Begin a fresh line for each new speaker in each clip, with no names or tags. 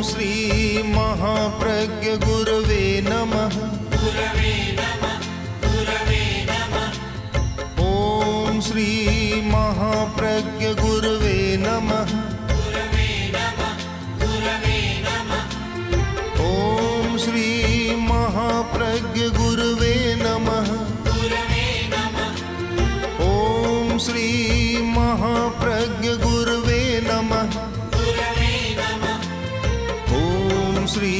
श्री महाप्रज्ञ गुरवे नमः। ओम श्री महाप्रज्ञ गुरवे नमः। ओम श्री महाप्रज्ञ गुरवे नमः। ओम श्री महाप्रज्ञ गुरवे नमः। ओम श्री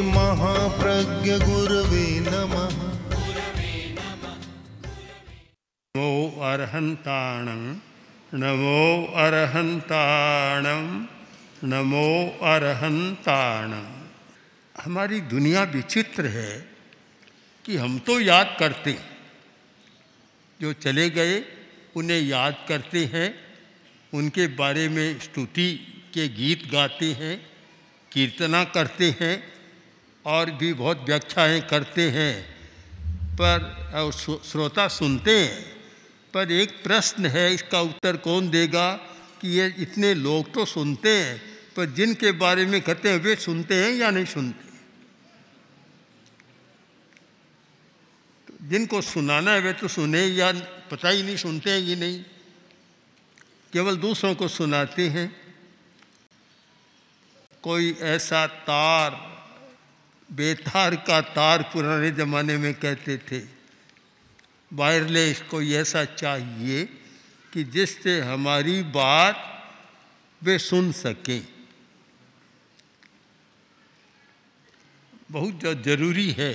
महाप्रज्ञ गुरवे नमः।
नमो अरहंताणं नमो अरहंताणं नमो अरहंताणं। हमारी दुनिया विचित्र है कि हम तो याद करते, जो चले गए उन्हें याद करते हैं, उनके बारे में स्तुति के गीत गाते हैं, कीर्तना करते हैं और भी बहुत व्याख्याएं करते हैं, पर श्रोता सुनते हैं। पर एक प्रश्न है, इसका उत्तर कौन देगा कि ये इतने लोग तो सुनते हैं, पर जिनके बारे में कहते हैं वे सुनते हैं या नहीं सुनते। तो जिनको सुनाना है वे तो सुने या पता ही नहीं सुनते हैं कि नहीं, केवल दूसरों को सुनाते हैं। कोई ऐसा तार, बेतार का तार पुराने ज़माने में कहते थे, वायरलेस कोई ऐसा चाहिए कि जिससे हमारी बात वे सुन सकें। बहुत ज़रूरी है।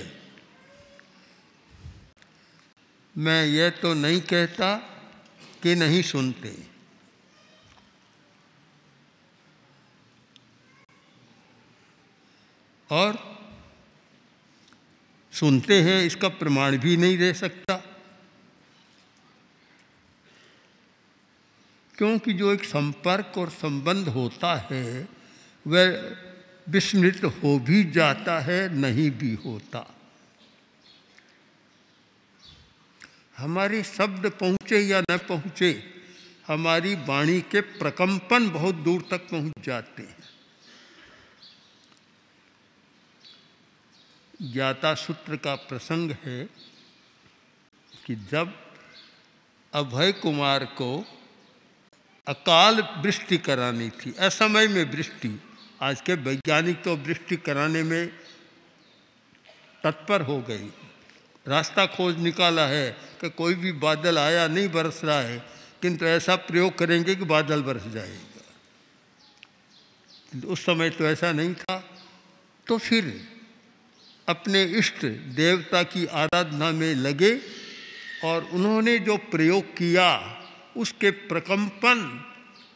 मैं ये तो नहीं कहता कि नहीं सुनते, और सुनते हैं इसका प्रमाण भी नहीं दे सकता, क्योंकि जो एक संपर्क और संबंध होता है वह विस्मृत हो भी जाता है, नहीं भी होता। हमारे शब्द पहुँचे या न पहुँचे, हमारी वाणी के प्रकंपन बहुत दूर तक पहुँच जाते हैं। ज्ञाता सूत्र का प्रसंग है कि जब अभय कुमार को अकाल वृष्टि करानी थी, असमय में वृष्टि, आज के वैज्ञानिक तो वृष्टि कराने में तत्पर हो गई, रास्ता खोज निकाला है कि कोई भी बादल आया नहीं बरस रहा है, किंतु ऐसा प्रयोग करेंगे कि बादल बरस जाएगा। उस समय तो ऐसा नहीं था। तो फिर अपने इष्ट देवता की आराधना में लगे और उन्होंने जो प्रयोग किया उसके प्रकंपन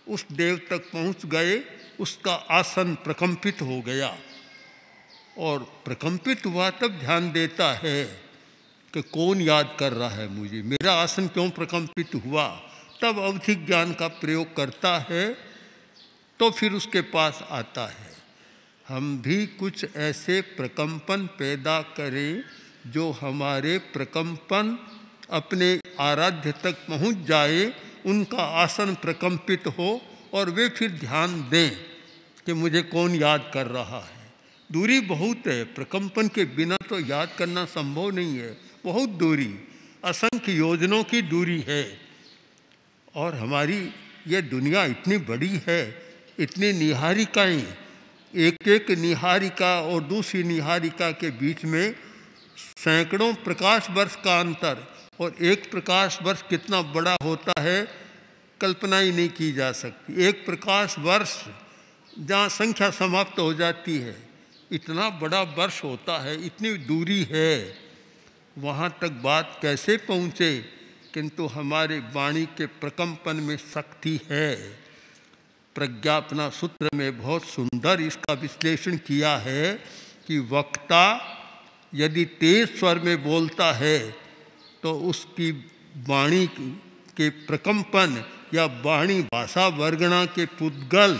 उस देव तक पहुंच गए, उसका आसन प्रकंपित हो गया। और प्रकंपित हुआ तब ध्यान देता है कि कौन याद कर रहा है मुझे, मेरा आसन क्यों प्रकंपित हुआ। तब अवधिक ज्ञान का प्रयोग करता है, तो फिर उसके पास आता है। हम भी कुछ ऐसे प्रकंपन पैदा करें जो हमारे प्रकंपन अपने आराध्य तक पहुंच जाए, उनका आसन प्रकंपित हो और वे फिर ध्यान दें कि मुझे कौन याद कर रहा है। दूरी बहुत है, प्रकंपन के बिना तो याद करना संभव नहीं है, बहुत दूरी, असंख्य योजनों की दूरी है। और हमारी ये दुनिया इतनी बड़ी है, इतनी निहारिकाएं, एक एक निहारिका और दूसरी निहारिका के बीच में सैकड़ों प्रकाश वर्ष का अंतर, और एक प्रकाश वर्ष कितना बड़ा होता है कल्पना ही नहीं की जा सकती। एक प्रकाश वर्ष जहाँ संख्या समाप्त हो जाती है, इतना बड़ा वर्ष होता है, इतनी दूरी है, वहाँ तक बात कैसे पहुँचे। किंतु हमारे वाणी के प्रकंपन में शक्ति है। प्रज्ञापना सूत्र में बहुत सुंदर इसका विश्लेषण किया है कि वक्ता यदि तेज स्वर में बोलता है तो उसकी वाणी के प्रकंपन या वाणी भाषा वर्गणा के पुद्गल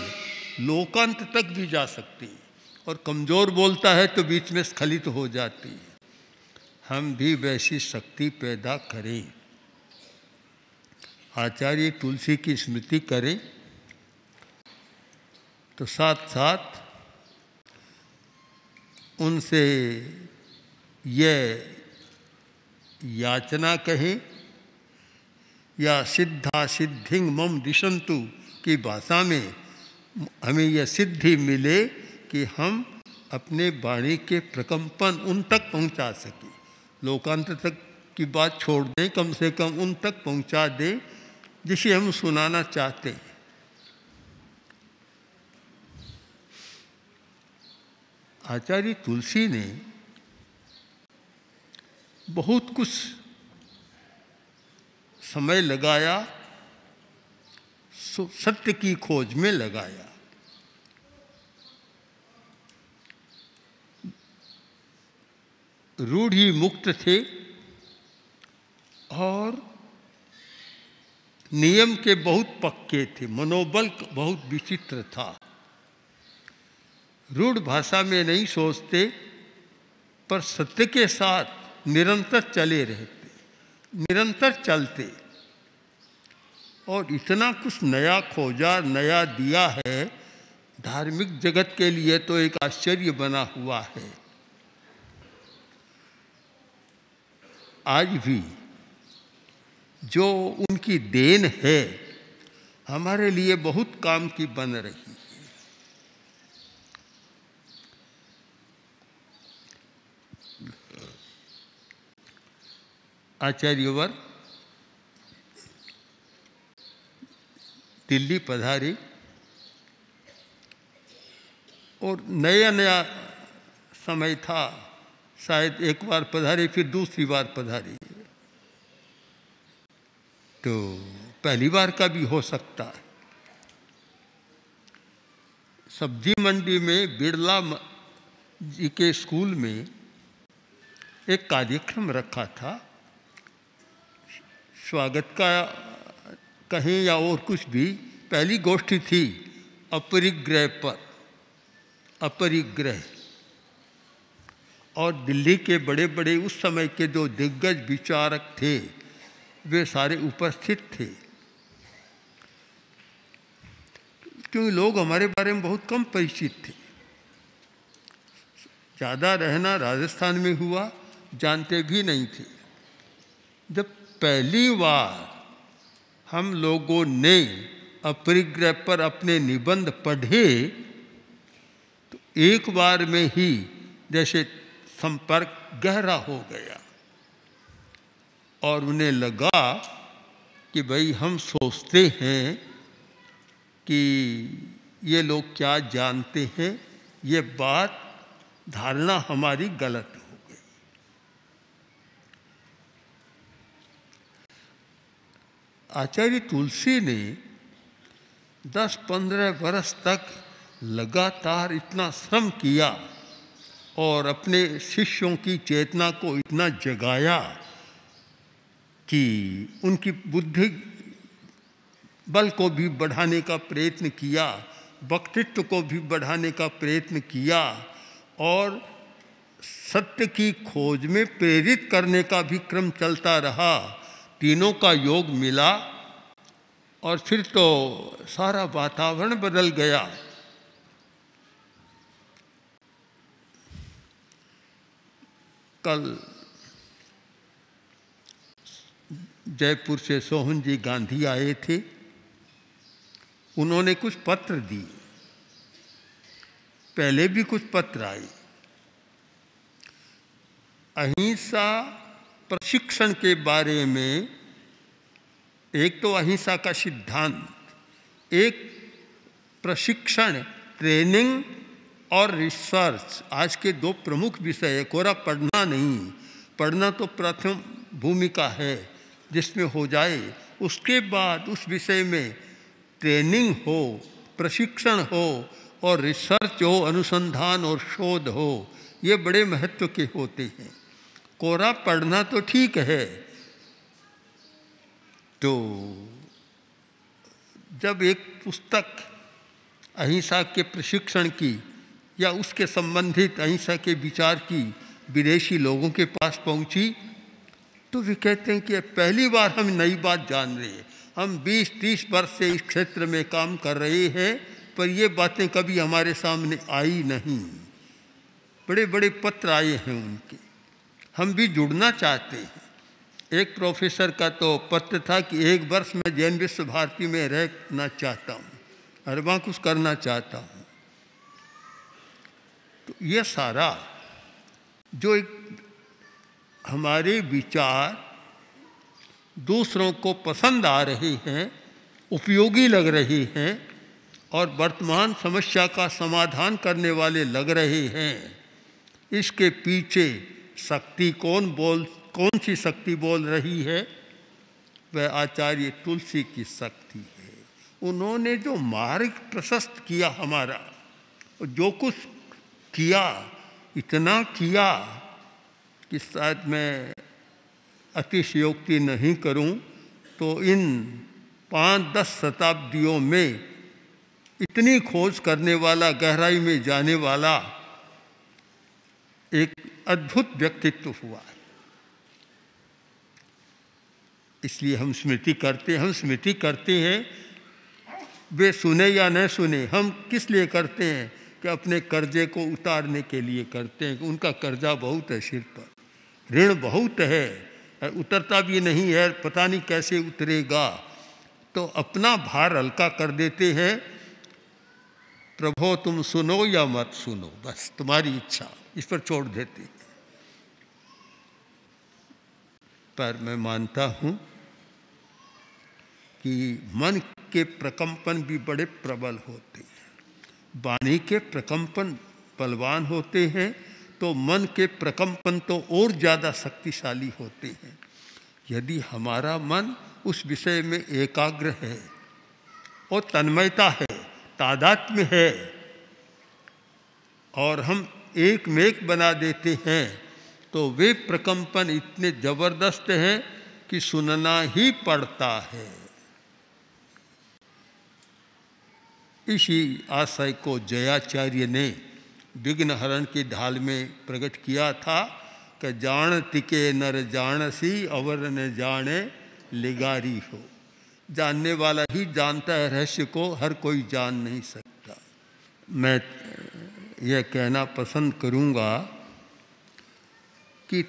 लोकांत तक भी जा सकती है, और कमज़ोर बोलता है तो बीच में स्खलित हो जाती है। हम भी वैसी शक्ति पैदा करें। आचार्य तुलसी की स्मृति करें तो साथ साथ उनसे यह याचना कहें या सिद्धा सिद्धिंग मम दिशंतु की भाषा में हमें यह सिद्धि मिले कि हम अपने वाणी के प्रकंपन उन तक पहुंचा सकें। लोकांतर तक की बात छोड़ दें, कम से कम उन तक पहुंचा दें जिसे हम सुनाना चाहते हैं। आचार्य तुलसी ने बहुत कुछ समय लगाया, सत्य की खोज में लगाया। रूढ़ि मुक्त थे और नियम के बहुत पक्के थे, मनोबल बहुत विचित्र था। रूढ़ भाषा में नहीं सोचते, पर सत्य के साथ निरंतर चले रहते, निरंतर चलते, और इतना कुछ नया खोजा, नया दिया है। धार्मिक जगत के लिए तो एक आश्चर्य बना हुआ है। आज भी जो उनकी देन है हमारे लिए बहुत काम की बन रही है। आचार्यवर दिल्ली पधारे और नया नया समय था, शायद एक बार पधारे फिर दूसरी बार पधारे, तो पहली बार का भी हो सकता है। सब्जी मंडी में बिरला जी के स्कूल में एक कार्यक्रम रखा था, स्वागत का कहें या और कुछ भी। पहली गोष्ठी थी अपरिग्रह पर, अपरिग्रह। और दिल्ली के बड़े बड़े उस समय के जो दिग्गज विचारक थे वे सारे उपस्थित थे। क्योंकि लोग हमारे बारे में बहुत कम परिचित थे, ज़्यादा रहना राजस्थान में हुआ, जानते भी नहीं थे। जब पहली बार हम लोगों ने अपरिग्रह पर अपने निबंध पढ़े तो एक बार में ही जैसे संपर्क गहरा हो गया और उन्हें लगा कि भाई हम सोचते हैं कि ये लोग क्या जानते हैं, ये बात धारणा हमारी गलत हो गई। आचार्य तुलसी ने 10-15 वर्ष तक लगातार इतना श्रम किया और अपने शिष्यों की चेतना को इतना जगाया कि उनकी बुद्धि बल को भी बढ़ाने का प्रयत्न किया, वक्तृत्व को भी बढ़ाने का प्रयत्न किया और सत्य की खोज में प्रेरित करने का भी क्रम चलता रहा। तीनों का योग मिला और फिर तो सारा वातावरण बदल गया। कल जयपुर से सोहन जी गांधी आए थे, उन्होंने कुछ पत्र दिए, पहले भी कुछ पत्र आए। अहिंसा प्रशिक्षण के बारे में, एक तो अहिंसा का सिद्धांत, एक प्रशिक्षण, ट्रेनिंग और रिसर्च, आज के दो प्रमुख विषय है। कोरा पढ़ना नहीं, पढ़ना तो प्रथम भूमिका है जिसमें हो जाए, उसके बाद उस विषय में ट्रेनिंग हो, प्रशिक्षण हो और रिसर्च हो, अनुसंधान और शोध हो, ये बड़े महत्व के होते हैं। कोरा पढ़ना तो ठीक है, तो जब एक पुस्तक अहिंसा के प्रशिक्षण की या उसके संबंधित अहिंसा के विचार की विदेशी लोगों के पास पहुंची तो वे कहते हैं कि पहली बार हम नई बात जान रहे हैं। हम 20-30 वर्ष से इस क्षेत्र में काम कर रहे हैं, पर ये बातें कभी हमारे सामने आई नहीं। बड़े बड़े पत्र आए हैं उनके, हम भी जुड़ना चाहते हैं। एक प्रोफेसर का तो पत्र था कि 1 वर्ष में जैन विश्व भारती में रहना चाहता हूँ, अरबा कुछ करना चाहता हूँ। तो ये सारा जो एक हमारे विचार दूसरों को पसंद आ रहे हैं, उपयोगी लग रहे हैं और वर्तमान समस्या का समाधान करने वाले लग रहे हैं, इसके पीछे शक्ति कौन सी शक्ति बोल रही है? वह आचार्य तुलसी की शक्ति है। उन्होंने जो मार्ग प्रशस्त किया हमारा, जो कुछ किया, इतना किया कि शायद मैं अतिशयोक्ति नहीं करूं तो इन 5-10 शताब्दियों में इतनी खोज करने वाला, गहराई में जाने वाला एक अद्भुत व्यक्तित्व हुआ है। इसलिए हम स्मृति करते हैं। वे सुने या न सुने, हम किस लिए करते हैं? कि अपने कर्जे को उतारने के लिए करते हैं। उनका कर्जा बहुत है सिर पर, ऋण बहुत है, उतरता भी नहीं है, पता नहीं कैसे उतरेगा। तो अपना भार हल्का कर देते हैं। प्रभो तुम सुनो या मत सुनो, बस तुम्हारी इच्छा, इस पर छोड़ देते हैं। पर मैं मानता हूँ कि मन के प्रकंपन भी बड़े प्रबल होते हैं। वाणी के प्रकंपन बलवान होते हैं तो मन के प्रकंपन तो और ज़्यादा शक्तिशाली होते हैं। यदि हमारा मन उस विषय में एकाग्र है और तन्मयता है, तादात्म्य है और हम एक में एक बना देते हैं, तो वे प्रकंपन इतने जबरदस्त हैं कि सुनना ही पड़ता है। इसी आशय को जयाचार्य ने विघ्नहरण की ढाल में प्रकट किया था कि जान तिके नर जानसी अवर न जाने लिगारी हो। जानने वाला ही जानता है रहस्य को, हर कोई जान नहीं सकता। मैं यह कहना पसंद करूँगा कि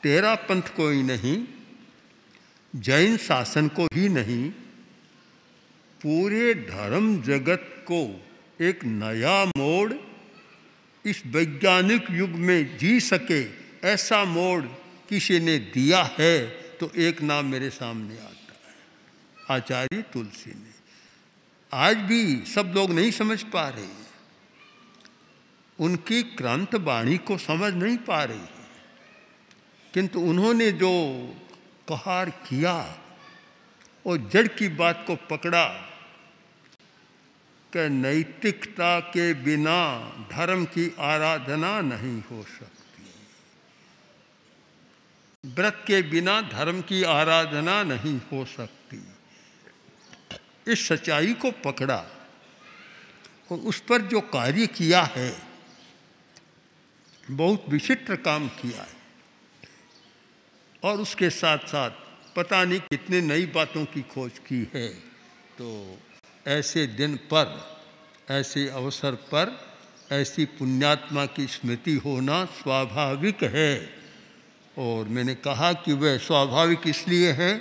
तेरा पंथ को ही नहीं, जैन शासन को ही नहीं, पूरे धर्म जगत को एक नया मोड़ इस वैज्ञानिक युग में जी सके, ऐसा मोड़ किसी ने दिया है तो एक नाम मेरे सामने आता है, आचार्य तुलसी ने। आज भी सब लोग नहीं समझ पा रहे हैं, उनकी क्रांत वाणी को समझ नहीं पा रहे हैं, किंतु उन्होंने जो कहार किया और जड़ की बात को पकड़ा कि नैतिकता के बिना धर्म की आराधना नहीं हो सकती, व्रत के बिना धर्म की आराधना नहीं हो सकती। इस सच्चाई को पकड़ा और उस पर जो कार्य किया है, बहुत विचित्र काम किया है और उसके साथ साथ पता नहीं कितने नई बातों की खोज की है। तो ऐसे दिन पर, ऐसे अवसर पर ऐसी पुण्यात्मा की स्मृति होना स्वाभाविक है। और मैंने कहा कि वह स्वाभाविक इसलिए है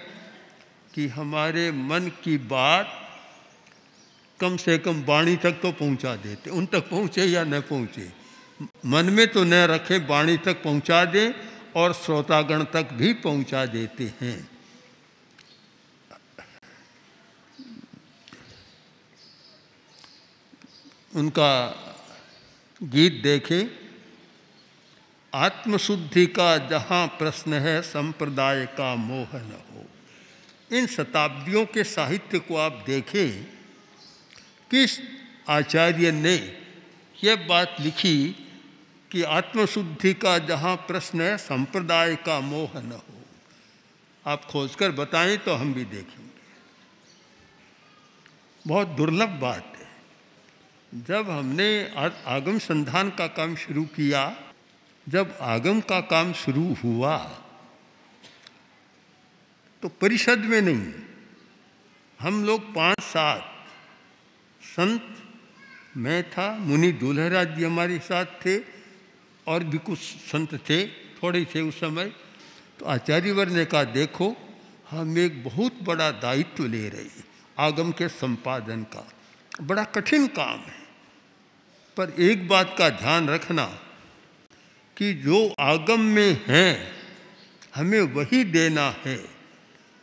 कि हमारे मन की बात कम से कम वाणी तक तो पहुंचा देते, उन तक पहुंचे या न पहुंचे, मन में तो न रखे, वाणी तक पहुंचा दें और श्रोतागण तक भी पहुंचा देते हैं। उनका गीत देखें, आत्मशुद्धि का जहाँ प्रश्न है संप्रदाय का मोह न हो। इन शताब्दियों के साहित्य को आप देखें, किस आचार्य ने यह बात लिखी कि आत्मशुद्धि का जहाँ प्रश्न है संप्रदाय का मोह न हो। आप खोजकर बताएं तो हम भी देखेंगे। बहुत दुर्लभ बात है। जब हमने आगम संधान का काम शुरू किया, जब आगम का काम शुरू हुआ तो परिषद में नहीं, हम लोग 5-7 संत, मैं था, मुनि दुल्हराज जी हमारे साथ थे, और भी कुछ संत थे, थोड़े थे उस समय। तो आचार्यवर ने कहा देखो हम एक बहुत बड़ा दायित्व ले रहे हैं आगम के संपादन का, बड़ा कठिन काम है, पर एक बात का ध्यान रखना कि जो आगम में है हमें वही देना है,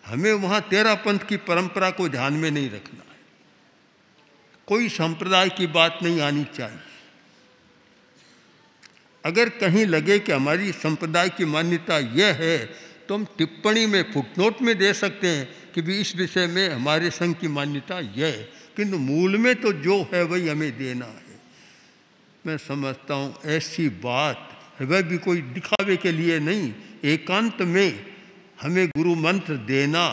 हमें वहाँ तेरा पंथ की परंपरा को ध्यान में नहीं रखना है, कोई संप्रदाय की बात नहीं आनी चाहिए। अगर कहीं लगे कि हमारी संप्रदाय की मान्यता यह है तो हम टिप्पणी में फुटनोट में दे सकते हैं कि भी इस विषय में हमारे संघ की मान्यता यह है, किंतु मूल में तो जो है वही हमें देना है। मैं समझता हूँ ऐसी बात वह भी कोई दिखावे के लिए नहीं, एकांत में हमें गुरु मंत्र देना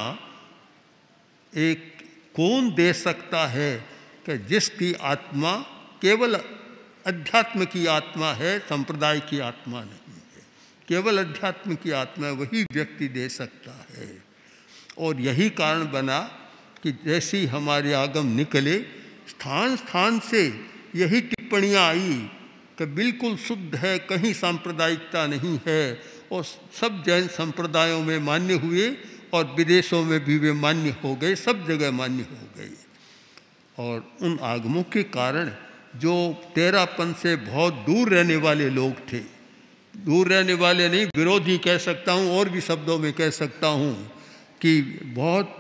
एक कौन दे सकता है कि जिसकी आत्मा केवल अध्यात्म की आत्मा है, संप्रदाय की आत्मा नहीं है, केवल अध्यात्म की आत्मा वही व्यक्ति दे सकता है। और यही कारण बना कि जैसे ही हमारे आगम निकले स्थान स्थान से यही टिप्पणियाँ आई कि बिल्कुल शुद्ध है, कहीं सांप्रदायिकता नहीं है, और सब जैन संप्रदायों में मान्य हुए और विदेशों में भी वे मान्य हो गए, सब जगह मान्य हो गए। और उन आगमों के कारण जो तेरापन से बहुत दूर रहने वाले लोग थे, दूर रहने वाले नहीं, विरोधी कह सकता हूँ और भी शब्दों में कह सकता हूँ कि बहुत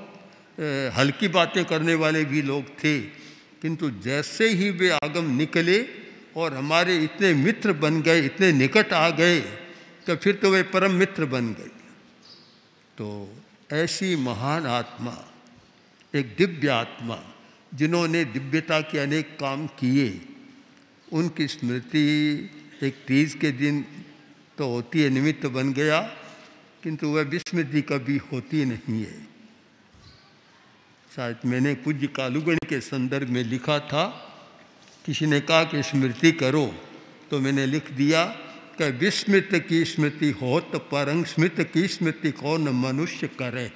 हल्की बातें करने वाले भी लोग थे, किंतु जैसे ही वे आगम निकले और हमारे इतने मित्र बन गए, इतने निकट आ गए, तो फिर तो वे परम मित्र बन गए। तो ऐसी महान आत्मा, एक दिव्य आत्मा जिन्होंने दिव्यता के अनेक काम किए, उनकी स्मृति एक तीज के दिन तो होती है, निमित्त बन गया, किंतु वह विस्मृति कभी होती नहीं है। शायद मैंने पूज्य कालूगणी के संदर्भ में लिखा था, किसी ने कहा कि स्मृति करो, तो मैंने लिख दिया कि विस्मृत की स्मृति होत परंग स्मृत की स्मृति कौन मनुष्य करे।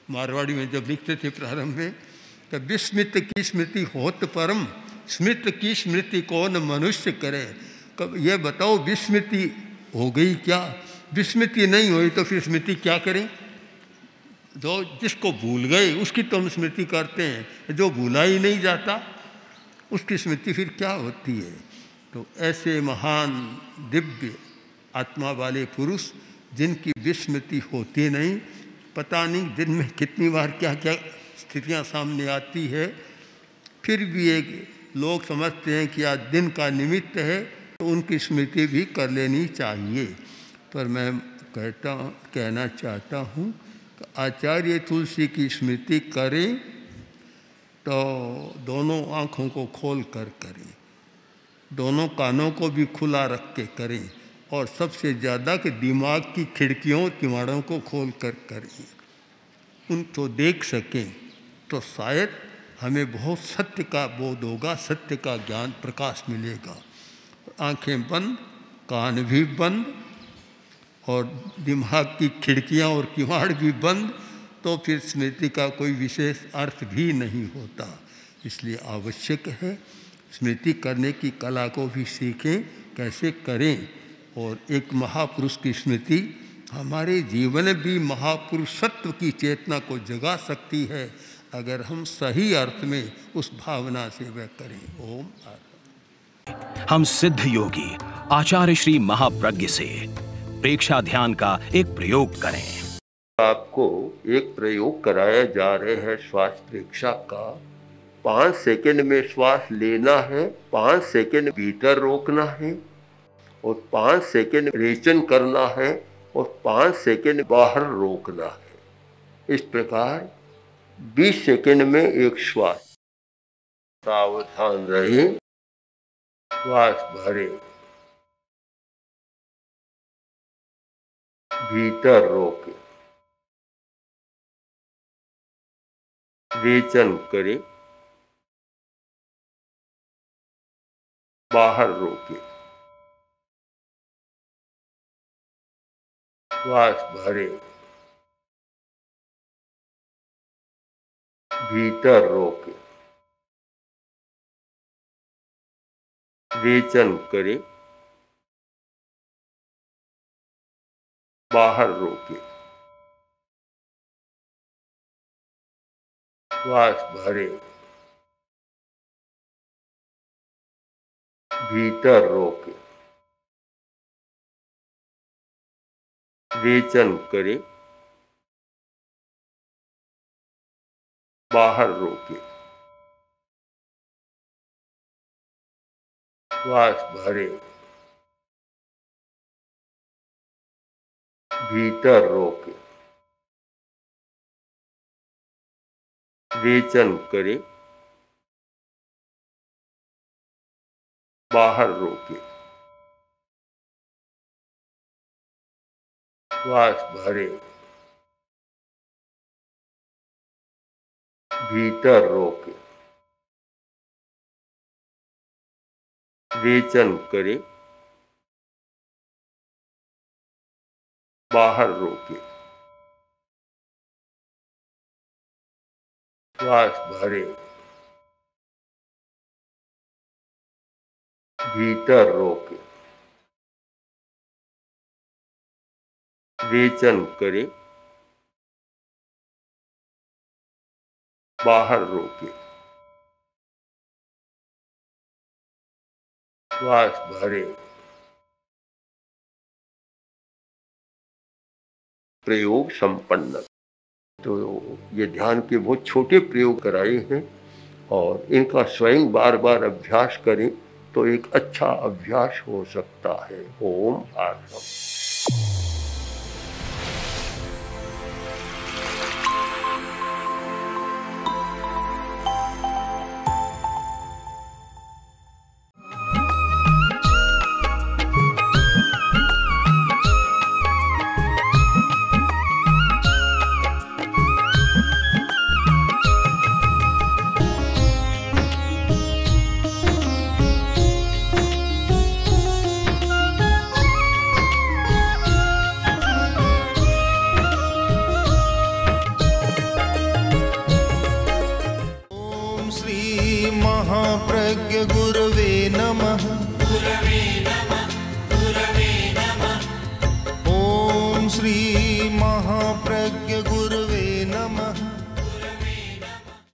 मारवाड़ी में जब लिखते थे प्रारंभ में कि विस्मृत की स्मृति होत परम स्मृत की स्मृति कौन मनुष्य करे। कब ये बताओ विस्मृति हो गई क्या? विस्मृति नहीं हुई तो फिर स्मृति क्या करें? जो जिसको भूल गए उसकी तो हम स्मृति करते हैं, जो भूला ही नहीं जाता उसकी स्मृति फिर क्या होती है। तो ऐसे महान दिव्य आत्मा वाले पुरुष जिनकी विस्मृति होती नहीं, पता नहीं दिन में कितनी बार क्या क्या स्थितियां सामने आती है, फिर भी एक लोग समझते हैं कि आज दिन का निमित्त है तो उनकी स्मृति भी कर लेनी चाहिए। पर मैं कहना चाहता हूँ कि आचार्य तुलसी की स्मृति करें तो दोनों आँखों को खोल कर करें, दोनों कानों को भी खुला रख के करें, और सबसे ज़्यादा कि दिमाग की खिड़कियों किवाड़ों को खोल कर करें, उनको देख सकें तो शायद हमें बहुत सत्य का बोध होगा, सत्य का ज्ञान प्रकाश मिलेगा। आंखें बंद, कान भी बंद और दिमाग की खिड़कियां और किवाड़ भी बंद, तो फिर स्मृति का कोई विशेष अर्थ भी नहीं होता। इसलिए आवश्यक है स्मृति करने की कला को भी सीखें, कैसे करें। और एक महापुरुष की स्मृति हमारे जीवन में भी महापुरुषत्व की चेतना को जगा सकती है, अगर हम सही अर्थ में उस भावना से वह करें। ओम।
हम सिद्ध योगी आचार्य श्री महाप्रज्ञ से प्रेक्षा ध्यान का एक प्रयोग करें।
आपको एक प्रयोग कराया जा रहे हैं श्वास प्रेक्षा का। 5 सेकंड में श्वास लेना है, 5 सेकंड भीतर रोकना है और 5 सेकंड रेचन करना है और 5 सेकंड बाहर रोकना है। इस प्रकार 20 सेकंड में एक श्वास। सावधान रहे, श्वास भरे, भीतर रोके, रेचन करें, बाहर रोके, श्वास भरे, भीतर रोके, रेचन करें,
बाहर रोके, श्वास भरे, भीतर रोके, रेचन करे, बाहर रोके, श्वास भरे, भीतर रोके, रेचन करे, बाहर रोके, श्वास भरे, भीतर रोके, रेचन करे, बाहर रोके, श्वास भरे, भीतर रोके, रेचन करे, बाहर रोके, श्वास भरे। प्रयोग संपन्न। तो ये ध्यान के बहुत छोटे प्रयोग कराए हैं और इनका स्वयं बार बार अभ्यास करें तो एक अच्छा अभ्यास हो सकता है। ओम आत्मा।